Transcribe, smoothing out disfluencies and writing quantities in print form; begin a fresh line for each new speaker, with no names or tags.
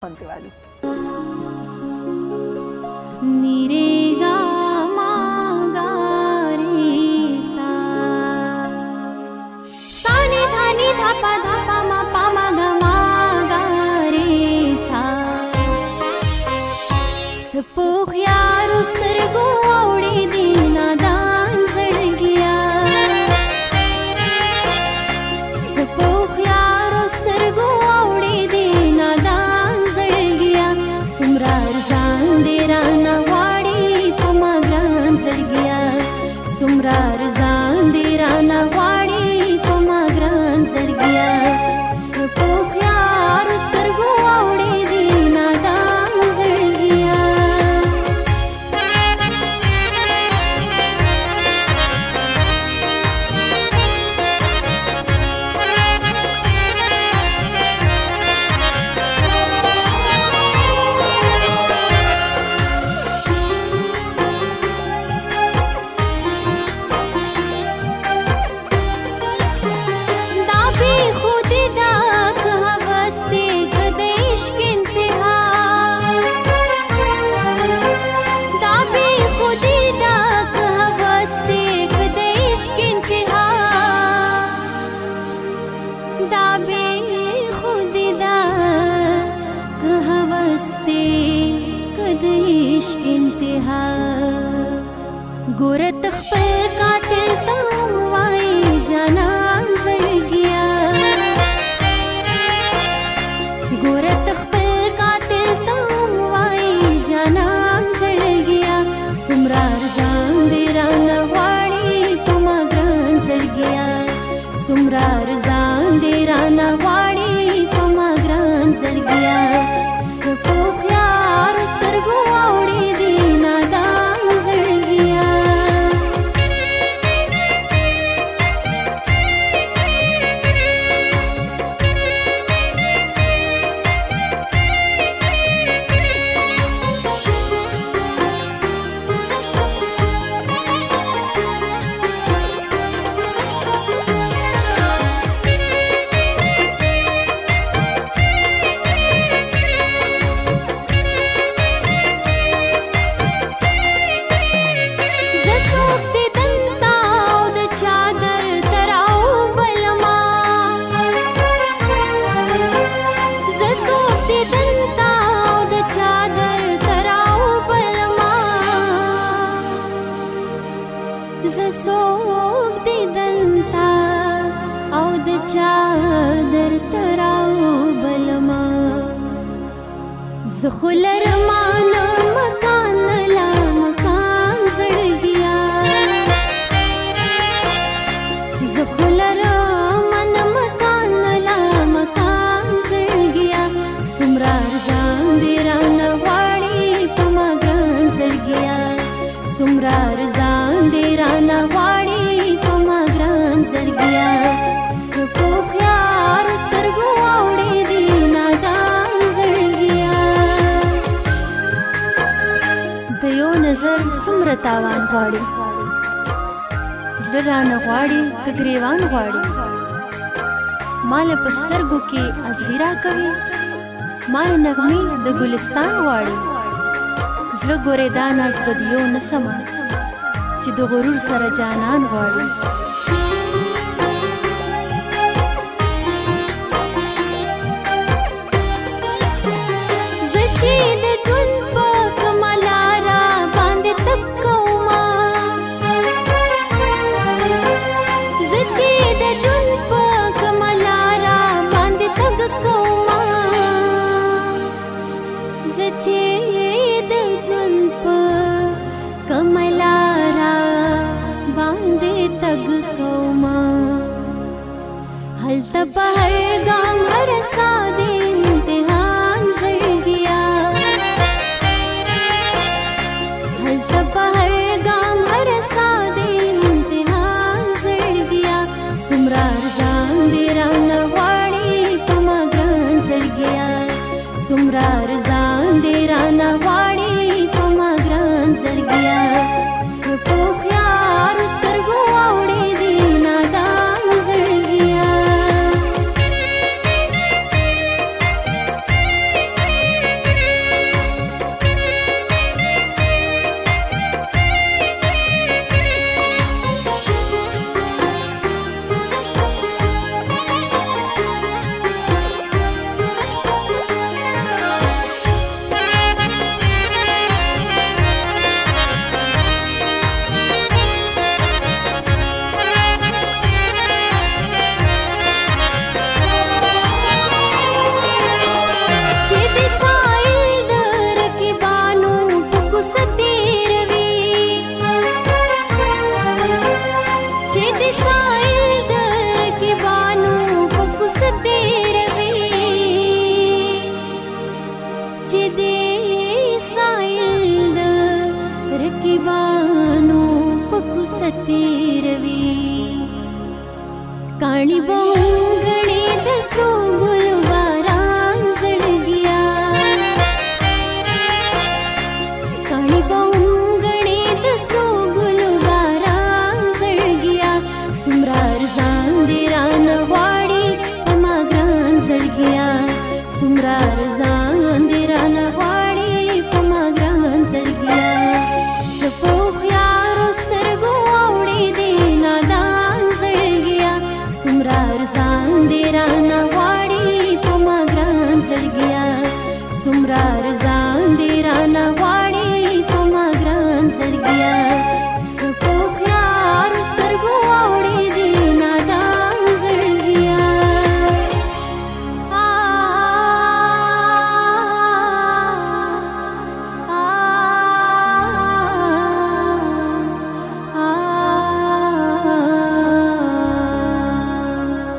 कोणते वाली
निरेगा मागा रे सा सानी धानी धापा धापा मा पा मागा मागा रे सा सपोख यार उसर गोवडी दीना दान जळ गया सपोख यार उसर गोवडी दीना दान जळ गया सुमरार जांदेराना वाडी पमाग्रान जळ गया सुमरार जांदेराना वाडी पमाग्रान जळ गया सपोख यार उसर गोवडी दीना दान जळ गया दाबी खुद दाक हवस्ते गदेश के इंतहा दाबी खुद दाक हवस्ते गदेश के इंतहा दाबी खुद दाक हवस्ते गदेश के इंतहा गुरत खपल कातिल तमवाई जानान जळ गया गुरत खपल कातिल तमवाई जानान जळ गया सुमरार जांदेराना वाडी पमाग्रान जळ गया सुमरार जांदेराना वाडी पमाग्रान जळ गया सपोख यार उस्तर गोवडी दीना दान जळ गया जसोक्ती दंताव द चादर तराव बलमा जसोक्ती दंताव द चादर तराव बलमा जसोक्ती दंता औद चादर तराव बलमा जखुलर मान मकान ला मकान जळ गया जखुलर मन मकान ला मकान जळ गया सुमरार जांदेराना वाडी पमाग्रान जळ गया सुमरार जांदेराना वाडी पमाग्रान जळ गया सपोख यार उस्तर गोवडी दीना दान जळ गया दयो नजर सुमर तावान غواړي زړه رانه غواړي که ګریوان غواړي مال په سترګو کې ازغیرا کوي مال نغمې د ګلستان غواړي زړه ګورې دا ناز بدیو نه سمه چې د غرور سره جانان غواړي زچې د ژوند په کمالاره باندې تک کوما زچې د ژوند په کمالاره باندې تک کوما زچې د ژوند په کمالاره باندې تک کوما هلته په هر ګام هر ساده امتحان زړ گیا هلته په هر ګام هر ساده امتحان زړ گیا سمرار زاندېرانه غواړي پماګران زړ گیا سمرار زاندېرانه غواړي پماګران زړ گیا سپوخ یار سترګو اوړي دي نادان زړ گیا د سایل د رقیبانو په کوڅه تېروي چې د سایل د رقیبانو په کوڅه تېروي چې د سایل د رقیبانو په کوڅه تېروي काली बंगड़ी दसो गुलवारान जड़गिया काली बंगड़ी दसो गुलवारान जड़गिया सुमरार जान देरान वाड़ी पमाग्रान जड़गिया सुमरार जान